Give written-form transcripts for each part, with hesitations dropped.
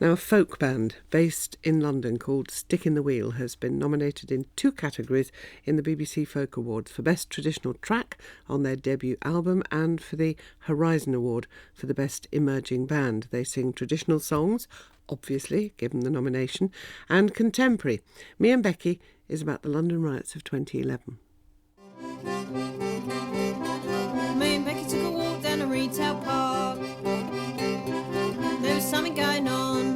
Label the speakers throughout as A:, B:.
A: Now, a folk band based in London called Stick in the Wheel has been nominated in 2 categories in the BBC Folk Awards for Best Traditional Track on their debut album and for the Horizon Award for the Best Emerging Band. They sing traditional songs, obviously, given the nomination, and contemporary. Me and Becky is about the London riots of 2011.
B: Me and Becky took a walk down a retail park. There was something going on.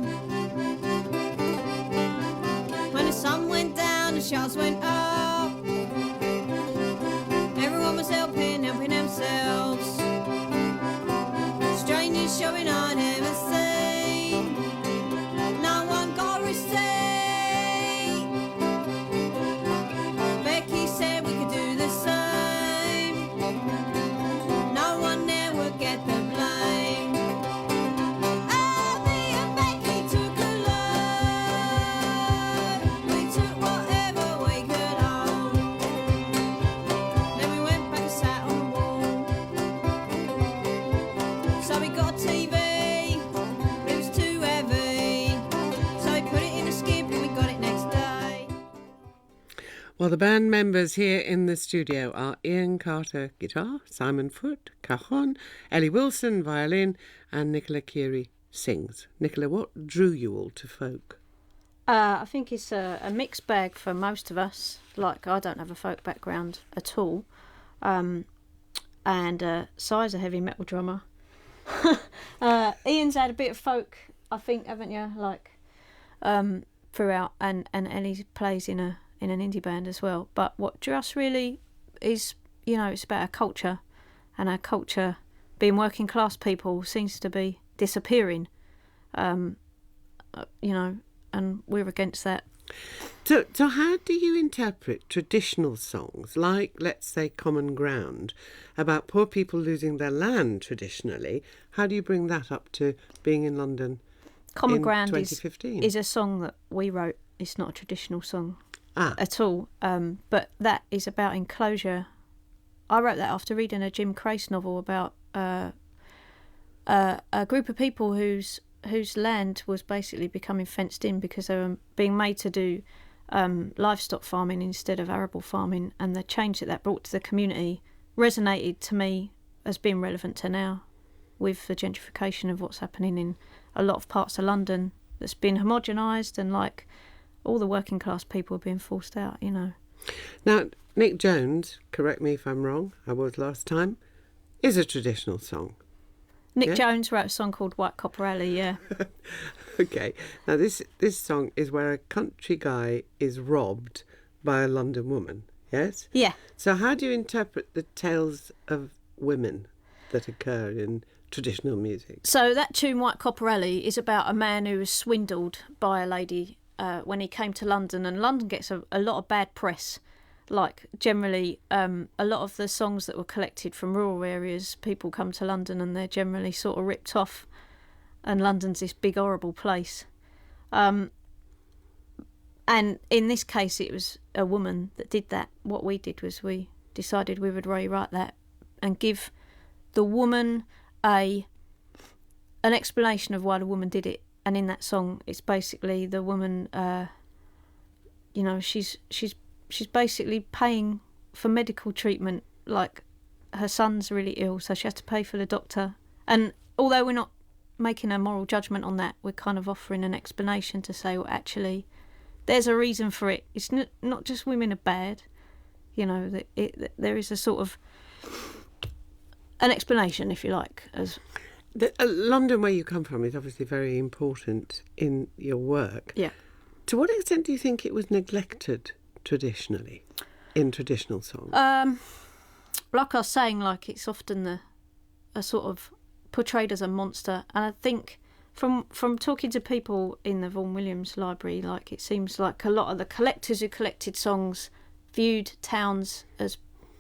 B: When the sun went down, the shots went up. Everyone was helping themselves. Strangers showing I'd never seen. No one got a receipt. Becky said we could do the same. No one there would get the blame. Oh, me and Becky took a load. We took whatever we could hold. Then we went back and sat on the wall. So we got a TV. It was too heavy. So we put it in a skip and we got it next day.
A: Well, the band members here in the studio are Ian Carter, guitar, Simon Foote, cajon, Ellie Wilson, violin, and Nicola Kearey, sings. Nicola, what drew you all to folk?
C: I think it's a mixed bag for most of us. Like, I don't have a folk background at all. And Si's a heavy metal drummer. Ian's had a bit of folk, I think, haven't you? Like, throughout. And Ellie plays in an indie band as well. But what drew us really is, it's about our culture. And our culture, being working class people, seems to be disappearing. And we're against that.
A: So how do you interpret traditional songs like, let's say, Common Ground, about poor people losing their land traditionally? How do you bring that up to being in London
C: Common
A: in
C: Ground
A: 2015?
C: is a song that we wrote. It's not a traditional song
A: Ah,
C: at all. But that is about enclosure. I wrote that after reading a Jim Crace novel about a group of people whose land was basically becoming fenced in because they were being made to do livestock farming instead of arable farming, and the change that brought to the community resonated to me as being relevant to now with the gentrification of what's happening in a lot of parts of London that's been homogenised, and like all the working class people are being forced out,
A: Now, Nick Jones, correct me if I'm wrong, I was last time, is a traditional song.
C: Nick
A: Yeah.
C: Jones wrote a song called White Copper Alley, yeah.
A: Okay, now this song is where a country guy is robbed by a London woman, yes?
C: Yeah.
A: So how do you interpret the tales of women that occur in traditional music?
C: So that tune, White Copper Alley, is about a man who was swindled by a lady when he came to London, and London gets a lot of bad press. Like, generally, a lot of the songs that were collected from rural areas, people come to London and they're generally sort of ripped off, and London's this big horrible place. And in this case, it was a woman that did that. What we did was we decided we would rewrite that and give the woman an explanation of why the woman did it. And in that song, it's basically the woman, she's basically paying for medical treatment. Like, her son's really ill, so she has to pay for the doctor. And although we're not making a moral judgment on that, we're kind of offering an explanation to say, well, actually, there's a reason for it. It's not just women are bad. There is a sort of an explanation, if you like.
A: London, where you come from, is obviously very important in your work.
C: Yeah.
A: To what extent do you think it was neglected traditionally in traditional songs?
C: Like I was saying, like, it's often a sort of portrayed as a monster, and I think from talking to people in the Vaughan Williams Library, like, it seems like a lot of the collectors who collected songs viewed towns as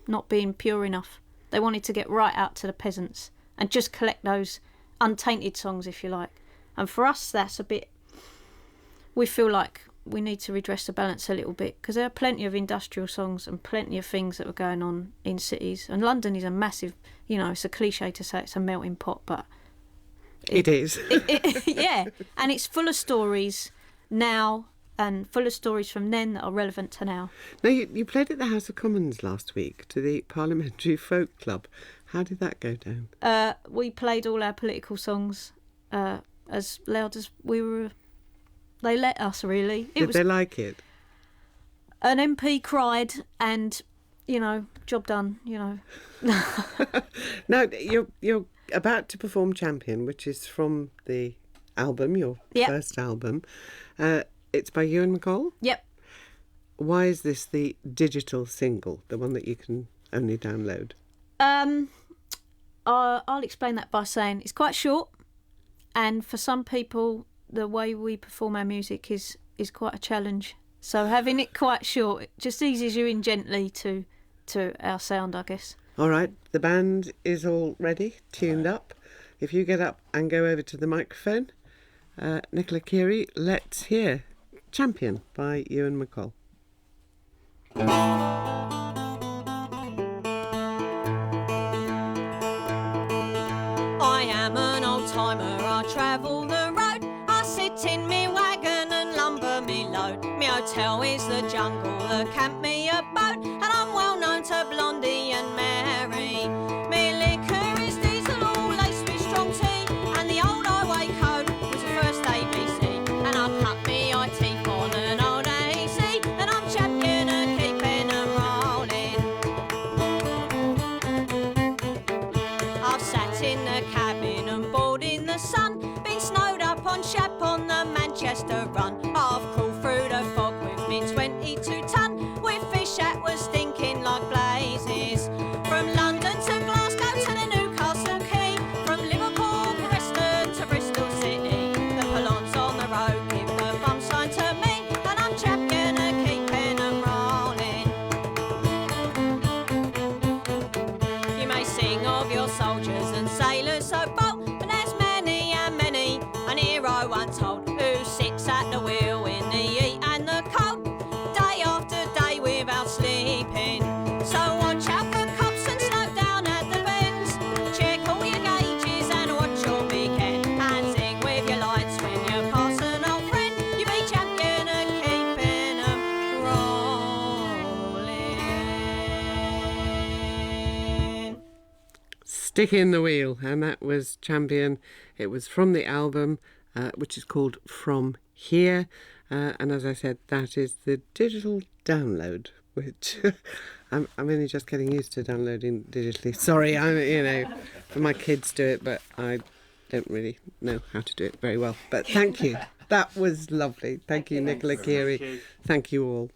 C: not being pure enough. They wanted to get right out to the peasants and just collect those untainted songs, if you like. And for us, that's a bit... We feel like we need to redress the balance a little bit, because there are plenty of industrial songs and plenty of things that were going on in cities. And London is a massive, it's a cliche to say it's a melting pot, but
A: It is.
C: Yeah, and it's full of stories now and full of stories from then that are relevant to now.
A: Now, you played at the House of Commons last week to the Parliamentary Folk Club. How did that go down?
C: We played all our political songs as loud as we were. They let us, really.
A: Did they like it?
C: An MP cried and, job done,
A: Now, you're about to perform Champion, which is from the album, your first album. It's by Ewan MacColl?
C: Yep.
A: Why is this the digital single, the one that you can only download?
C: I'll explain that by saying it's quite short, and for some people, the way we perform our music is quite a challenge. So having it quite short, it just eases you in gently to our sound, I guess.
A: All right, the band is all ready, tuned up. If you get up and go over to the microphone, Nicola Kearey, let's hear Champion by Ewan MacColl.
B: I am an old timer, I travel the road. I sit in me wagon and lumber me load. Me hotel is the jungle, the camp me a boat, and I'm well known to Blondie and Mary. Me liquor is diesel, all laced with strong tea, and the old highway code was the first ABC. And I cut me eye teeth on an old AC, and I'm champion of keeping 'em rolling. I've sat in the cabin and bored in the sun, been snowed up on Shap on the Manchester run. I've crawled through the fog with me 22-ton, with fish that was stinking like blazes. From London to Glasgow to the Newcastle Quay, from Liverpool, Preston to Bristol City. The pylons on the road give the bum sign to me, and I'm champion of keeping 'em rolling. You may sing of your soldiers and sailors so bold, but there's many and many an hero untold who sits at the wheel in the heat and the cold, day after day without sleeping. So watch out for cops and slow down at the bends. Check all your gauges and watch your big head, and sing with your lights when you pass an old friend. You be champion of keeping 'em rolling.
A: Stick in the Wheel, and that was Champion. It was from the album, which is called From Here, and as I said, that is the digital download, which I'm only just getting used to downloading digitally. Sorry, my kids do it, but I don't really know how to do it very well. But thank you. That was lovely. Thank you, Nicola Kearey. Thank you all.